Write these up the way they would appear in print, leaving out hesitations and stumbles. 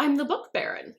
I'm the Book Baron.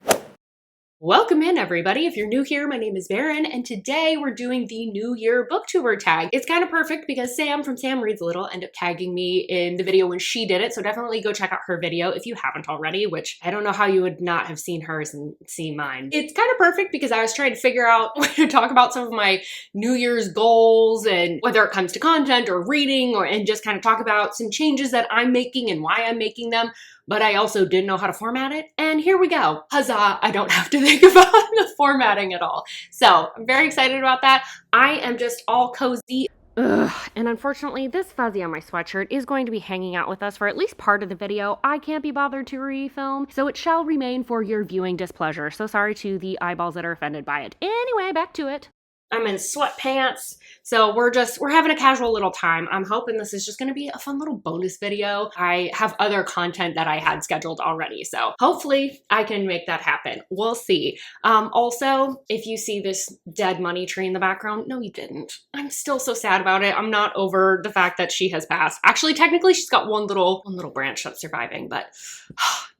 Welcome in, everybody. If you're new here, my name is Baron, and today we're doing the New Year Booktuber Tag. It's kind of perfect because Sam from Sam Reads a Little ended up tagging me in the video when she did it, so definitely go check out her video if you haven't already, which I don't know how you would not have seen hers and seen mine. It's kind of perfect because I was trying to figure out when to talk about some of my New Year's goals, and whether it comes to content or reading, and just kind of talk about some changes that I'm making and why I'm making them. But I also didn't know how to format it, and here we go. Huzzah, I don't have to think about the formatting at all. So I'm very excited about that. I am just all cozy. Ugh, and unfortunately, this fuzzy on my sweatshirt is going to be hanging out with us for at least part of the video. I can't be bothered to refilm, so it shall remain for your viewing displeasure. So sorry to the eyeballs that are offended by it. Anyway, back to it. I'm in sweatpants, so we're having a casual little time. I'm hoping this is just gonna be a fun little bonus video. I have other content that I had scheduled already, so hopefully I can make that happen. We'll see. Also, if you see this dead money tree in the background, no, you didn't. I'm still so sad about it. I'm not over the fact that she has passed. Actually, technically, she's got one little branch that's surviving, but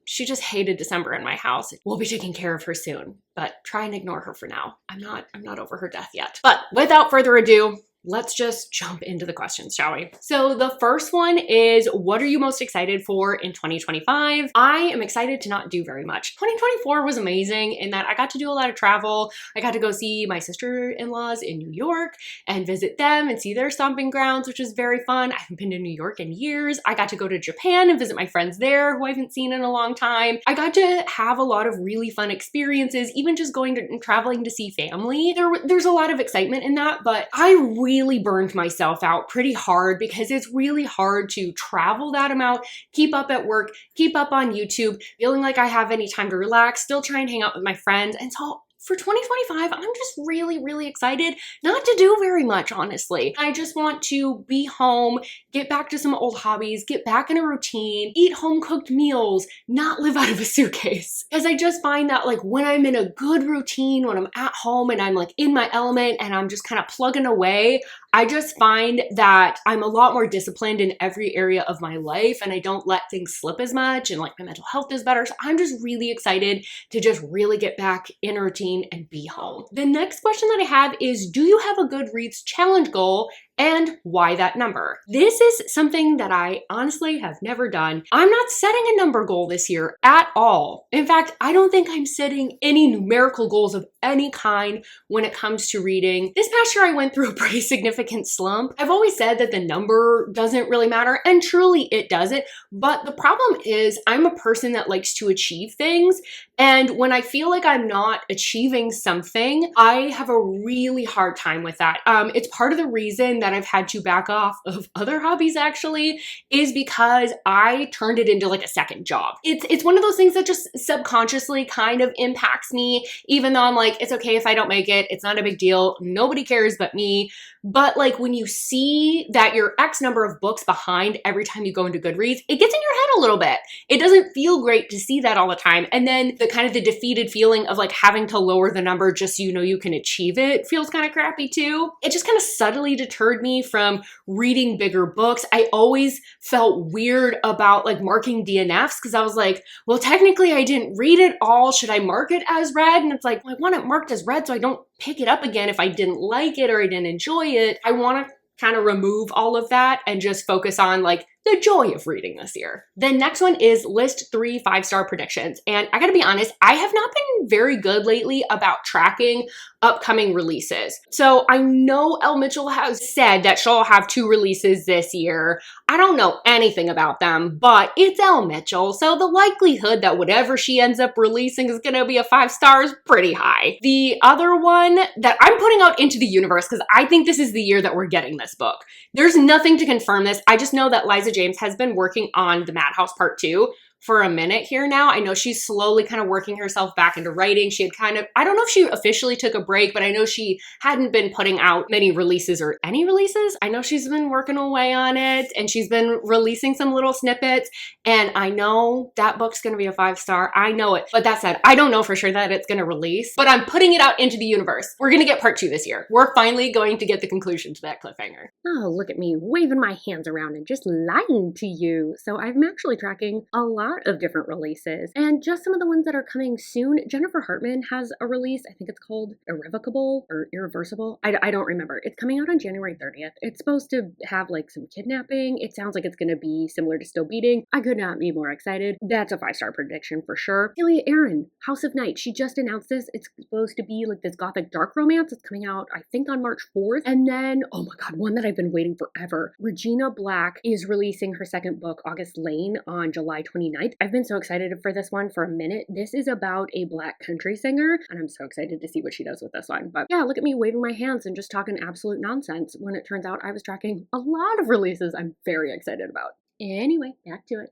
she just hated December in my house. We'll be taking care of her soon, but try and ignore her for now. I'm not over her death yet. But without further ado, let's just jump into the questions, shall we? So the first one is, what are you most excited for in 2025? I am excited to not do very much. 2024 was amazing in that I got to do a lot of travel. I got to go see my sister-in-laws in New York and visit them and see their stomping grounds, which was very fun. I haven't been to New York in years. I got to go to Japan and visit my friends there who I haven't seen in a long time. I got to have a lot of really fun experiences, even just going to and traveling to see family. There's a lot of excitement in that, but I really burned myself out pretty hard because it's really hard to travel that amount, keep up at work, keep up on YouTube, feeling like I have any time to relax, still try and hang out with my friends. And so for 2025, I'm just really excited not to do very much, honestly. I just want to be home, get back to some old hobbies, get back in a routine, eat home-cooked meals, not live out of a suitcase. Because I just find that like when I'm in a good routine, when I'm at home and I'm like in my element and I'm just kind of plugging away, I just find that I'm a lot more disciplined in every area of my life and I don't let things slip as much, and like my mental health is better. So I'm just really excited to just really get back in a routine and be home. The next question that I have is, do you have a Goodreads challenge goal and why that number? This is something that I honestly have never done. I'm not setting a number goal this year at all. In fact, I don't think I'm setting any numerical goals of any kind when it comes to reading. This past year, I went through a pretty significant slump. I've always said that the number doesn't really matter, and truly it doesn't. But the problem is I'm a person that likes to achieve things. And when I feel like I'm not achieving something, I have a really hard time with that. It's part of the reason that I've had to back off of other hobbies, actually, is because I turned it into like a second job. It's one of those things that just subconsciously kind of impacts me, even though I'm like, it's okay if I don't make it. It's not a big deal. Nobody cares but me. But like when you see that you're X number of books behind every time you go into Goodreads, it gets in your head a little bit. It doesn't feel great to see that all the time. And then the kind of the defeated feeling of like having to lower the number just so you know you can achieve it feels kind of crappy too. It just kind of subtly deterred me from reading bigger books. I always felt weird about like marking DNFs because I was like, well, technically I didn't read it all. Should I mark it as read? And it's like, well, I want it marked as read so I don't pick it up again if I didn't like it or I didn't enjoy it. I want to kind of remove all of that and just focus on like the joy of reading this year. The next one is list 3 5-star predictions. And I gotta be honest, I have not been very good lately about tracking upcoming releases. So I know Elle Mitchell has said that she'll have 2 releases this year. I don't know anything about them, but it's Elle Mitchell. So the likelihood that whatever she ends up releasing is gonna be a 5-star is pretty high. The other one that I'm putting out into the universe, because I think this is the year that we're getting this book. There's nothing to confirm this. I just know that Liza James has been working on The Madhouse Part 2 for a minute here now. I know she's slowly kind of working herself back into writing. She had kind of, I don't know if she officially took a break, but I know she hadn't been putting out many releases or any releases. I know she's been working away on it and she's been releasing some little snippets, and I know that book's gonna be a 5-star. I know it. But that said, I don't know for sure that it's gonna release, but I'm putting it out into the universe. We're gonna get part 2 this year. We're finally going to get the conclusion to that cliffhanger. Oh, look at me waving my hands around and just lying to you. So I'm actually tracking a lot lot of different releases, and just some of the ones that are coming soon. Jennifer Hartman has a release. I think it's called Irrevocable or Irreversible. I don't remember. It's coming out on January 30th. It's supposed to have like some kidnapping. It sounds like it's going to be similar to Still Beating. I could not be more excited. That's a 5-star prediction for sure. Celia Aaron, House of Night. She just announced this. It's supposed to be like this gothic dark romance. It's coming out, I think, on March 4th. And then, oh my God, one that I've been waiting forever. Regina Black is releasing her second book, August Lane, on July 29th. I've been so excited for this one for a minute. This is about a Black country singer, and I'm so excited to see what she does with this one. But yeah, look at me waving my hands and just talking absolute nonsense when it turns out I was tracking a lot of releases I'm very excited about. Anyway, back to it.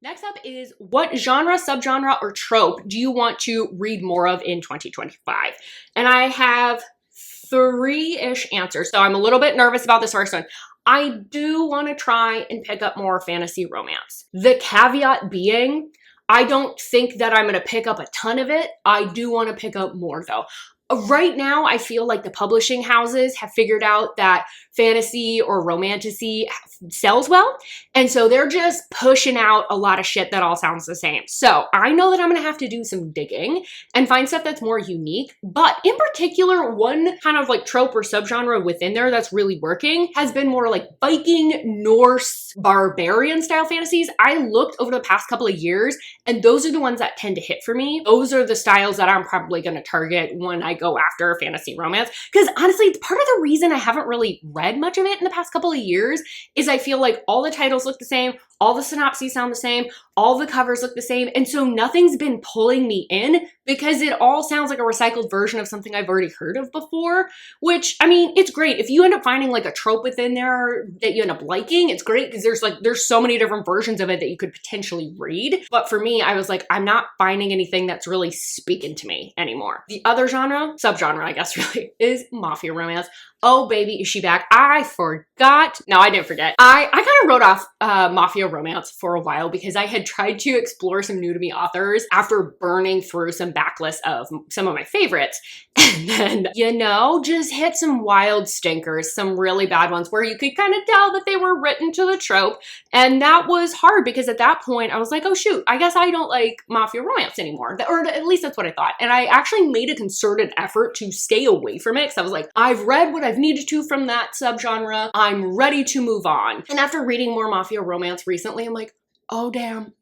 Next up is, what genre, subgenre, or trope do you want to read more of in 2025? And I have 3-ish answers, so I'm a little bit nervous about this first one. I do want to try and pick up more fantasy romance. The caveat being, I don't think that I'm going to pick up a ton of it. I do want to pick up more though. Right now, I feel like the publishing houses have figured out that fantasy or romantasy sells well. And so they're just pushing out a lot of shit that all sounds the same. So I know that I'm going to have to do some digging and find stuff that's more unique. But in particular, one kind of like trope or subgenre within there that's really working has been more like Viking, Norse, barbarian style fantasies. I looked over the past couple of years, and those are the ones that tend to hit for me. Those are the styles that I'm probably going to target when I go after fantasy romance. Because honestly, part of the reason I haven't really read much of it in the past couple of years is I feel like all the titles look the same, all the synopses sound the same, all the covers look the same, and so nothing's been pulling me in because it all sounds like a recycled version of something I've already heard of before, which, I mean, it's great. If you end up finding like a trope within there that you end up liking, it's great because there's so many different versions of it that you could potentially read. But for me, I was like, I'm not finding anything that's really speaking to me anymore. The other genre, subgenre, I guess really, is mafia romance. Oh baby, is she back? I forgot. No, I didn't forget. I kind of wrote off mafia romance for a while because I had tried to explore some new to me authors after burning through some backlists of some of my favorites. And then, you know, just hit some wild stinkers, some really bad ones where you could kind of tell that they were written to the trope. And that was hard because at that point I was like, oh shoot, I guess I don't like mafia romance anymore. Or at least that's what I thought. And I actually made a concerted effort to stay away from it because I was like, I've read what I've needed to from that subgenre. I'm ready to move on. And after reading more mafia romance recently, I'm like, oh damn,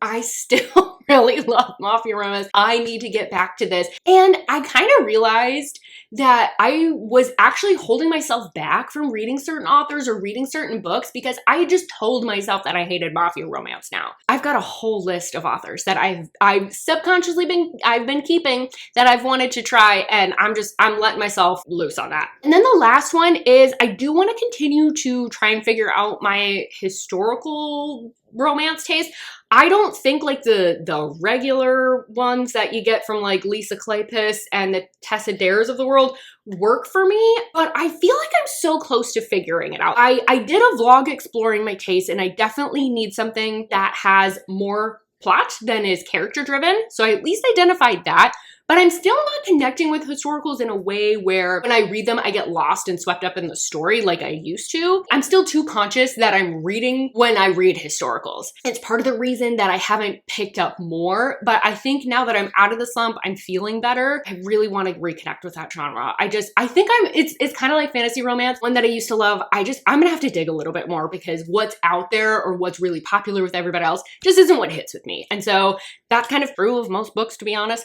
I still really love mafia romance. I need to get back to this. And I kind of realized that I was actually holding myself back from reading certain authors or reading certain books because I just told myself that I hated mafia romance now. I've got a whole list of authors that I've subconsciously been keeping that I've wanted to try, and I'm letting myself loose on that. And then the last one is I do want to continue to try and figure out my historical romance taste. I don't think like the regular ones that you get from like Lisa Kleypas and the Tessa Dares of the world work for me, but I feel like I'm so close to figuring it out. I did a vlog exploring my taste, and I definitely need something that has more plot than is character driven. So I at least identified that. But I'm still not connecting with historicals in a way where when I read them, I get lost and swept up in the story like I used to. I'm still too conscious that I'm reading when I read historicals. It's part of the reason that I haven't picked up more, but I think now that I'm out of the slump, I'm feeling better. I really want to reconnect with that genre. I think it's kind of like fantasy romance, one that I used to love. I'm gonna have to dig a little bit more because what's out there or what's really popular with everybody else just isn't what hits with me. And so that's kind of true of most books, to be honest.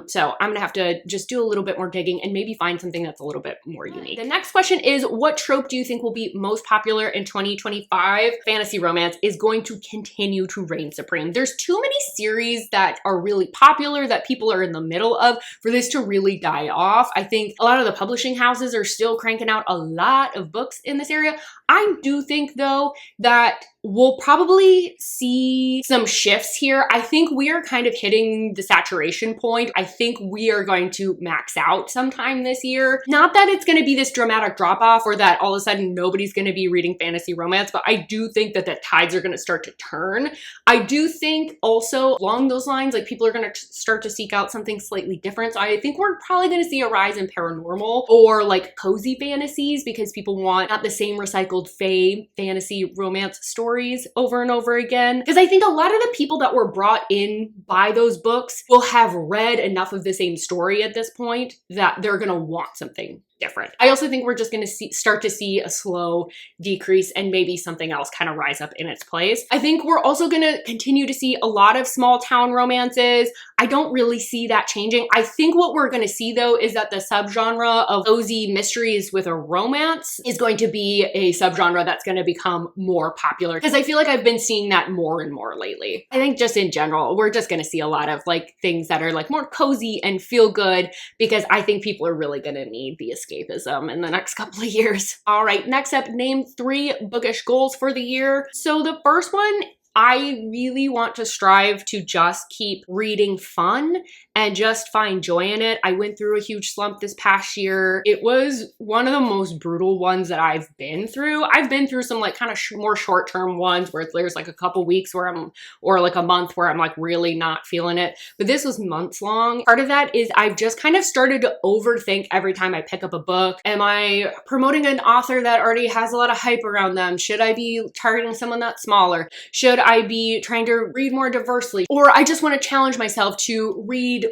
So I'm gonna have to just do a little bit more digging and maybe find something that's a little bit more unique. The next question is, what trope do you think will be most popular in 2025? Fantasy romance is going to continue to reign supreme. There's too many series that are really popular that people are in the middle of for this to really die off. I think a lot of the publishing houses are still cranking out a lot of books in this area. I do think though that we'll probably see some shifts here. I think we are kind of hitting the saturation point. I think we are going to max out sometime this year. Not that it's going to be this dramatic drop off or that all of a sudden nobody's going to be reading fantasy romance, but I do think that the tides are going to start to turn. I do think also along those lines, like people are going to start to seek out something slightly different. So I think we're probably going to see a rise in paranormal or like cozy fantasies because people want not the same recycled fae fantasy romance story stories over and over again. Because I think a lot of the people that were brought in by those books will have read enough of the same story at this point that they're gonna want something different. I also think we're just going to start to see a slow decrease and maybe something else kind of rise up in its place. I think we're also going to continue to see a lot of small town romances. I don't really see that changing. I think what we're going to see though is that the subgenre of cozy mysteries with a romance is going to be a subgenre that's going to become more popular, because I feel like I've been seeing that more and more lately. I think just in general, we're just going to see a lot of like things that are like more cozy and feel good, because I think people are really going to need the escapism in the next couple of years. All right, next up, name 3 bookish goals for the year. So the first one, I really want to strive to just keep reading fun and just find joy in it. I went through a huge slump this past year. It was one of the most brutal ones that I've been through. I've been through some like kind of more short-term ones where there's like a couple weeks where or like a month where I'm like really not feeling it. But this was months long. Part of that is I've just kind of started to overthink every time I pick up a book. Am I promoting an author that already has a lot of hype around them? Should I be targeting someone that's smaller? Should I be trying to read more diversely? Or I just want to challenge myself to read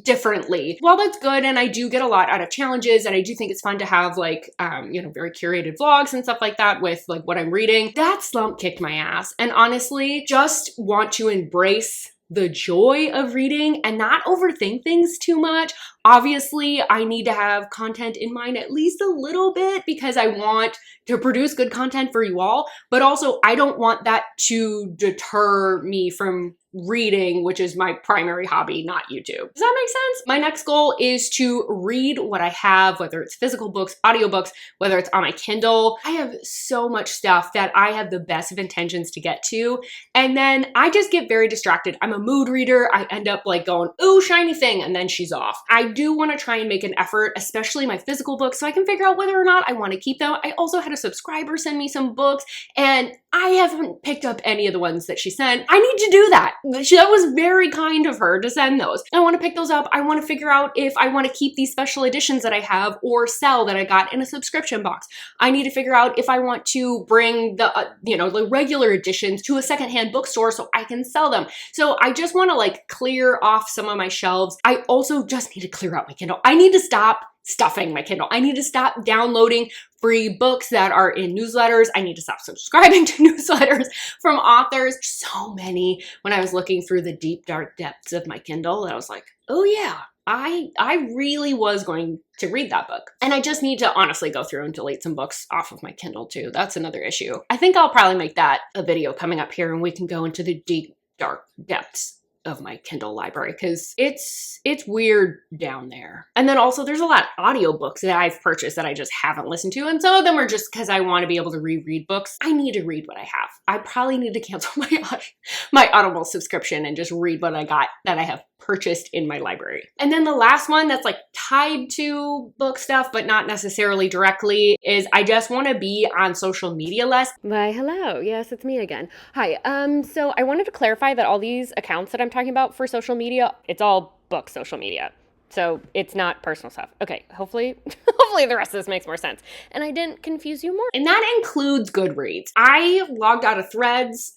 differently. While that's good, and I do get a lot out of challenges, and I do think it's fun to have like, you know, very curated vlogs and stuff like that with like what I'm reading, that slump kicked my ass. And honestly, just want to embrace the joy of reading and not overthink things too much. Obviously, I need to have content in mind at least a little bit because I want to produce good content for you all, but also I don't want that to deter me from reading, which is my primary hobby, not YouTube. Does that make sense? My next goal is to read what I have, whether it's physical books, audiobooks, whether it's on my Kindle. I have so much stuff that I have the best of intentions to get to, and then I just get very distracted. I'm a mood reader. I end up like going, ooh, shiny thing, and then she's off. I do want to try and make an effort, especially my physical books, so I can figure out whether or not I want to keep them. I also had a subscriber send me some books, and I haven't picked up any of the ones that she sent. I need to do that. That was very kind of her to send those. I want to pick those up. I want to figure out if I want to keep these special editions that I have or sell that I got in a subscription box. I need to figure out if I want to bring the, the regular editions to a secondhand bookstore so I can sell them. So I just want to like clear off some of my shelves. I also just need to clear out my Kindle. I need to stop stuffing my Kindle. I need to stop downloading free books that are in newsletters. I need to stop subscribing to newsletters from authors. So many when I was looking through the deep, dark depths of my Kindle that I was like, oh yeah, I really was going to read that book. And I just need to honestly go through and delete some books off of my Kindle too. That's another issue. I think I'll probably make that a video coming up here and we can go into the deep, dark depths of my Kindle library because it's weird down there. And then also there's a lot of audiobooks that I've purchased that I just haven't listened to, and some of them are just because I want to be able to reread books. I need to read what I have. I probably need to cancel my Audible subscription and just read what I got that I have purchased in my library. And then the last one that's like tied to book stuff but not necessarily directly is I just want to be on social media less. Why, hello. Yes, it's me again. Hi. So I wanted to clarify that all these accounts that I'm talking about for social media, it's all book social media. So it's not personal stuff. Okay, hopefully the rest of this makes more sense. And I didn't confuse you more. And that includes Goodreads. I logged out of Threads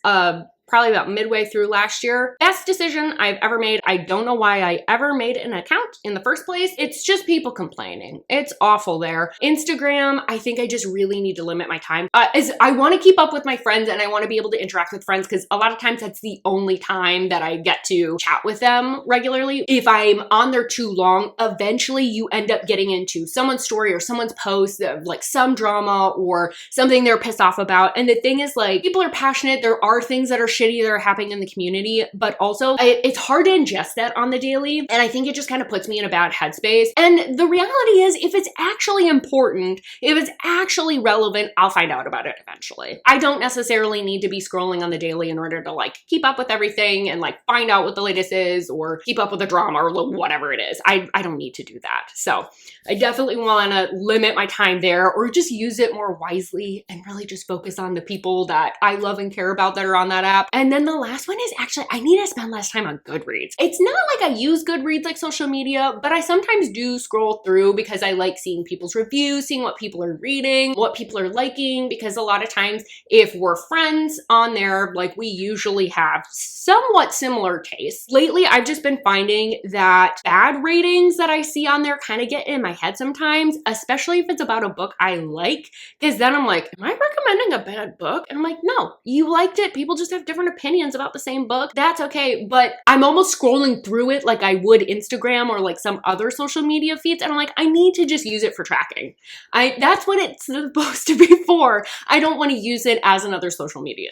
probably about midway through last year. Best decision I've ever made. I don't know why I ever made an account in the first place. It's just people complaining. It's awful there. Instagram, I think I just really need to limit my time. As I want to keep up with my friends and I want to be able to interact with friends because a lot of times that's the only time that I get to chat with them regularly. If I'm on there too long, eventually you end up getting into someone's story or someone's post of like some drama or something they're pissed off about. And the thing is like, people are passionate. There are things that are shitty that are happening in the community, but also it's hard to ingest that on the daily. And I think it just kind of puts me in a bad headspace. And the reality is if it's actually important, if it's actually relevant, I'll find out about it eventually. I don't necessarily need to be scrolling on the daily in order to like keep up with everything and like find out what the latest is or keep up with the drama or whatever it is. I don't need to do that. So I definitely want to limit my time there or just use it more wisely and really just focus on the people that I love and care about that are on that app. And then the last one is actually, I need to spend less time on Goodreads. It's not like I use Goodreads like social media, but I sometimes do scroll through because I like seeing people's reviews, seeing what people are reading, what people are liking, because a lot of times if we're friends on there, like we usually have somewhat similar tastes. Lately, I've just been finding that bad ratings that I see on there kind of get in my head sometimes, especially if it's about a book I like, because then I'm like, am I recommending a bad book? And I'm like, no, you liked it. People just have different opinions about the same book. That's okay. But I'm almost scrolling through it like I would Instagram or like some other social media feeds. And I'm like, I need to just use it for tracking. That's what it's supposed to be for. I don't want to use it as another social media.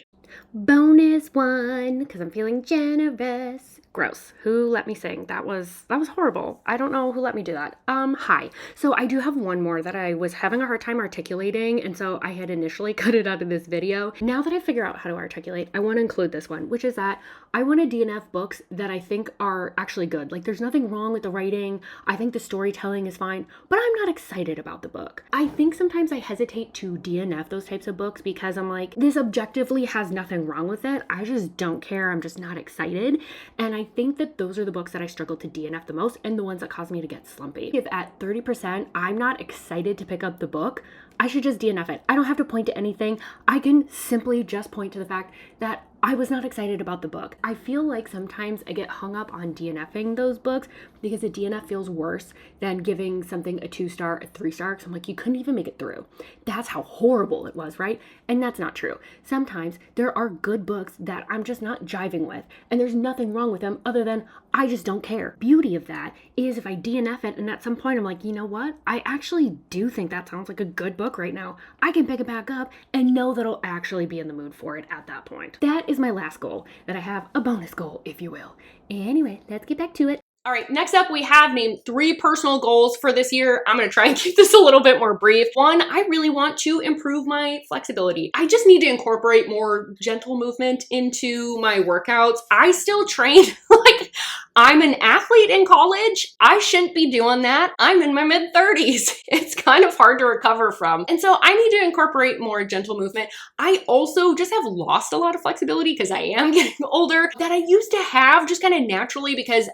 Bonus one, because I'm feeling generous. Gross. Who let me sing? That was horrible. I don't know who let me do that. Hi. So I do have one more that I was having a hard time articulating, and so I had initially cut it out of this video. Now that I figure out how to articulate, I want to include this one, which is that I want to DNF books that I think are actually good. Like, there's nothing wrong with the writing. I think the storytelling is fine, but I'm not excited about the book. I think sometimes I hesitate to DNF those types of books because I'm like, this objectively has nothing wrong with it. I just don't care. I'm just not excited. And I think that those are the books that I struggle to DNF the most and the ones that cause me to get slumpy. If at 30% I'm not excited to pick up the book, I should just DNF it. I don't have to point to anything. I can simply just point to the fact that I was not excited about the book. I feel like sometimes I get hung up on DNFing those books because a DNF feels worse than giving something a 2-star, a 3-star, because I'm like, you couldn't even make it through. That's how horrible it was, right? And that's not true. Sometimes there are good books that I'm just not jiving with, and there's nothing wrong with them other than I just don't care. Beauty of that is if I DNF it and at some point I'm like, you know what? I actually do think that sounds like a good book right now. I can pick it back up and know that I'll actually be in the mood for it at that point. That is my last goal, that I have a bonus goal, if you will. Anyway, let's get back to it. All right, next up we have named 3 personal goals for this year. I'm gonna try and keep this a little bit more brief. One, I really want to improve my flexibility. I just need to incorporate more gentle movement into my workouts. I still train like I'm an athlete in college. I shouldn't be doing that. I'm in my mid-30s. It's kind of hard to recover from. And so I need to incorporate more gentle movement. I also just have lost a lot of flexibility because I am getting older that I used to have just kind of naturally because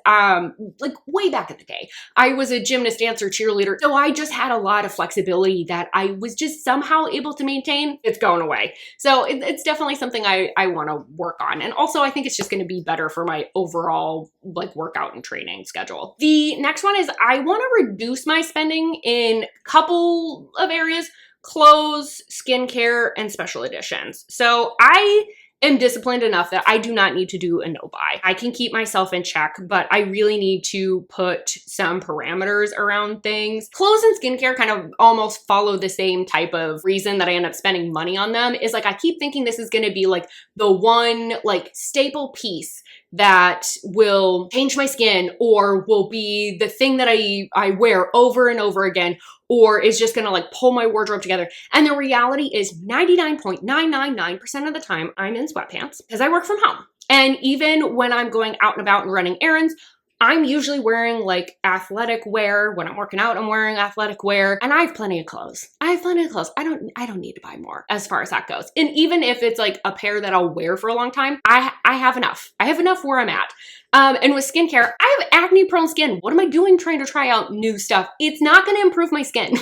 like way back in the day, I was a gymnast, dancer, cheerleader. So I just had a lot of flexibility that I was just somehow able to maintain. It's going away. So it's definitely something I want to work on. And also I think it's just going to be better for my overall like workout and training schedule. The next one is I want to reduce my spending in a couple of areas: clothes, skincare, and special editions. So I am disciplined enough that I do not need to do a no buy. I can keep myself in check, but I really need to put some parameters around things. Clothes and skincare kind of almost follow the same type of reason that I end up spending money on them. Is like I keep thinking this is going to be like the one like staple piece that will change my skin or will be the thing that I wear over and over again, or is just gonna like pull my wardrobe together. And the reality is 99.999% of the time I'm in sweatpants because I work from home. And even when I'm going out and about and running errands, I'm usually wearing like athletic wear. When I'm working out, I'm wearing athletic wear, and I have plenty of clothes. I don't need to buy more as far as that goes. And even if it's like a pair that I'll wear for a long time, I have enough. I have enough where I'm at. And with skincare, I have acne prone skin. What am I doing trying to try out new stuff? It's not going to improve my skin.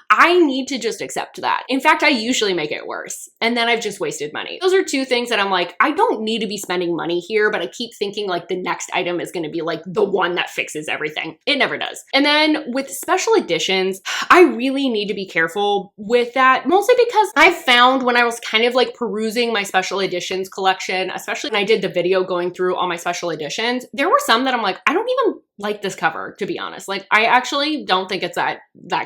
I need to just accept that. In fact, I usually make it worse. And then I've just wasted money. Those are 2 things that I'm like, I don't need to be spending money here, but I keep thinking like the next item is going to be like the one that fixes everything. It never does. And then with special editions, I really need to be careful with that, mostly because I found when I was kind of like perusing my special editions collection, especially when I did the video going through all my special editions, there were some that I'm like, I don't even like this cover, to be honest. Like, I actually don't think it's that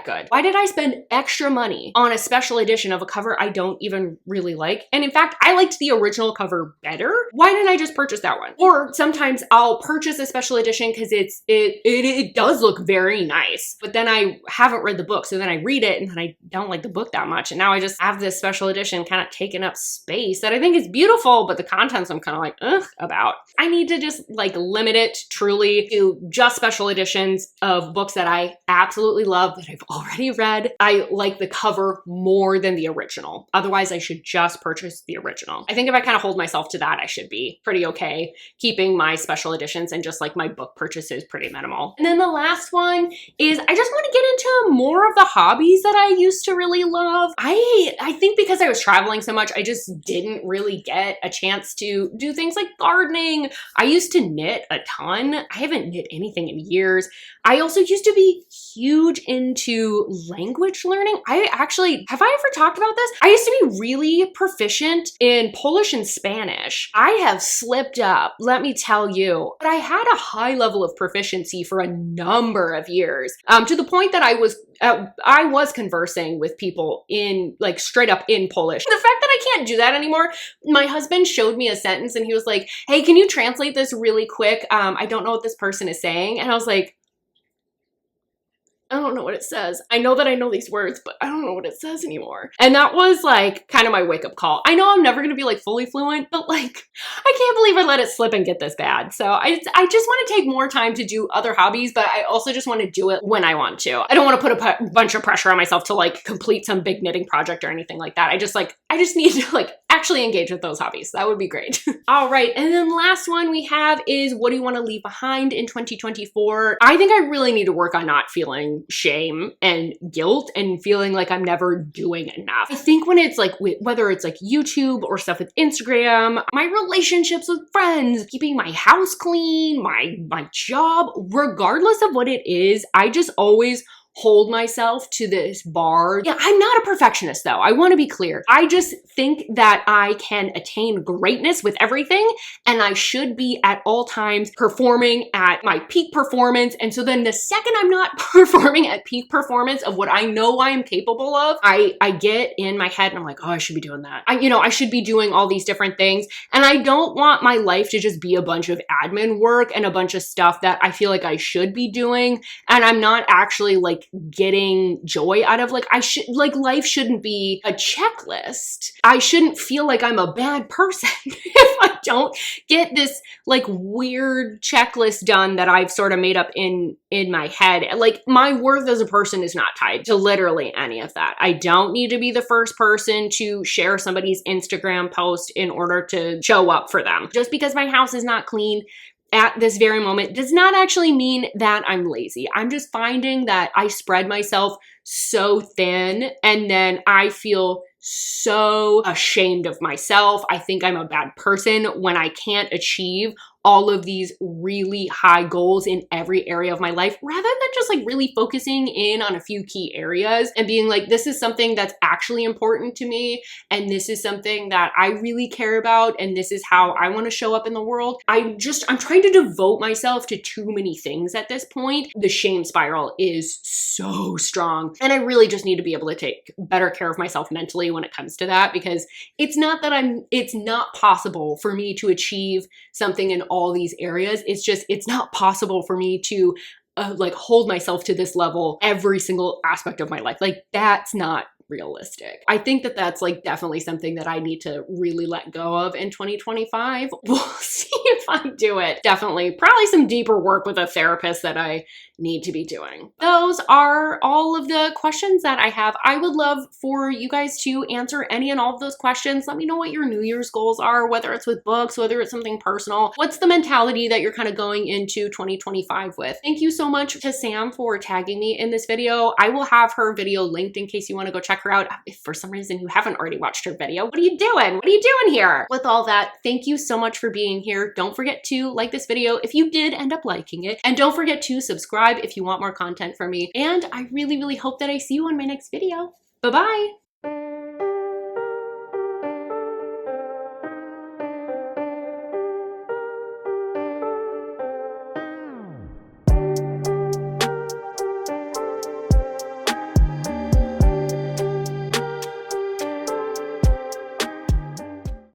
good. Why did I spend extra money on a special edition of a cover I don't even really like? And in fact, I liked the original cover better. Why didn't I just purchase that one? Or sometimes I'll purchase a special edition because it does look very nice, but then I haven't read the book. So then I read it and then I don't like the book that much. And now I just have this special edition kind of taking up space that I think is beautiful, but the contents I'm kind of like, ugh, about. I need to just like limit it truly to just special editions of books that I absolutely love that I've already read. I like the cover more than the original. Otherwise, I should just purchase the original. I think if I kind of hold myself to that, I should be pretty okay keeping my special editions and just like my book purchases pretty minimal. And then the last one is I just want to get into more of the hobbies that I used to really love. I think because I was traveling so much, I just didn't really get a chance to do things like gardening. I used to knit a ton. I haven't knit anything in years. I also used to be huge into language learning. Have I ever talked about this? I used to be really proficient in Polish and Spanish. I have slipped up, let me tell you. But I had a high level of proficiency for a number of years, to the point that I was conversing with people in like straight up in Polish. The fact that I can't do that anymore, my husband showed me a sentence and he was like, hey, can you translate this really quick? I don't know what this person is saying. And I was like, I don't know what it says. I know that I know these words, but I don't know what it says anymore. And that was like kind of my wake up call. I know I'm never going to be like fully fluent, but like, I can't believe I let it slip and get this bad. So I just want to take more time to do other hobbies, but I also just want to do it when I want to. I don't want to put a bunch of pressure on myself to like complete some big knitting project or anything like that. I just need to like actually engage with those hobbies. That would be great. All right. And then last one we have is what do you want to leave behind in 2024? I think I really need to work on not feeling shame and guilt and feeling like I'm never doing enough. I think when it's like, whether it's like YouTube or stuff with Instagram, my relationships with friends, keeping my house clean, my job, regardless of what it is, I just always hold myself to this bar. Yeah, I'm not a perfectionist though. I want to be clear. I just think that I can attain greatness with everything and I should be at all times performing at my peak performance. And so then the second I'm not performing at peak performance of what I know I am capable of, I get in my head and I'm like, oh, I should be doing that. I should be doing all these different things. And I don't want my life to just be a bunch of admin work and a bunch of stuff that I feel like I should be doing. And I'm not actually like getting joy out of life shouldn't be a checklist. I shouldn't feel like I'm a bad person if I don't get this like weird checklist done that I've sort of made up in my head. Like my worth as a person is not tied to literally any of that. I don't need to be the first person to share somebody's Instagram post in order to show up for them. Just because my house is not clean at this very moment does not actually mean that I'm lazy. I'm just finding that I spread myself so thin and then I feel so ashamed of myself. I think I'm a bad person when I can't achieve all of these really high goals in every area of my life, rather than just like really focusing in on a few key areas and being like, this is something that's actually important to me. And this is something that I really care about. And this is how I want to show up in the world. I'm trying to devote myself to too many things at this point. The shame spiral is so strong. And I really just need to be able to take better care of myself mentally when it comes to that, because it's not possible for me to achieve something in all these areas. It's not possible for me to like hold myself to this level every single aspect of my life. Like that's not realistic. I think that that's like definitely something that I need to really let go of in 2025. We'll see if I do it. Definitely, probably some deeper work with a therapist that I need to be doing. Those are all of the questions that I have. I would love for you guys to answer any and all of those questions. Let me know what your New Year's goals are, whether it's with books, whether it's something personal. What's the mentality that you're kind of going into 2025 with? Thank you so much to Sam for tagging me in this video. I will have her video linked in case you want to go check her out. If for some reason you haven't already watched her video, what are you doing? What are you doing here? With all that, thank you so much for being here. Don't forget to like this video if you did end up liking it. And don't forget to subscribe if you want more content from me. And I really, really hope that I see you on my next video. Bye-bye.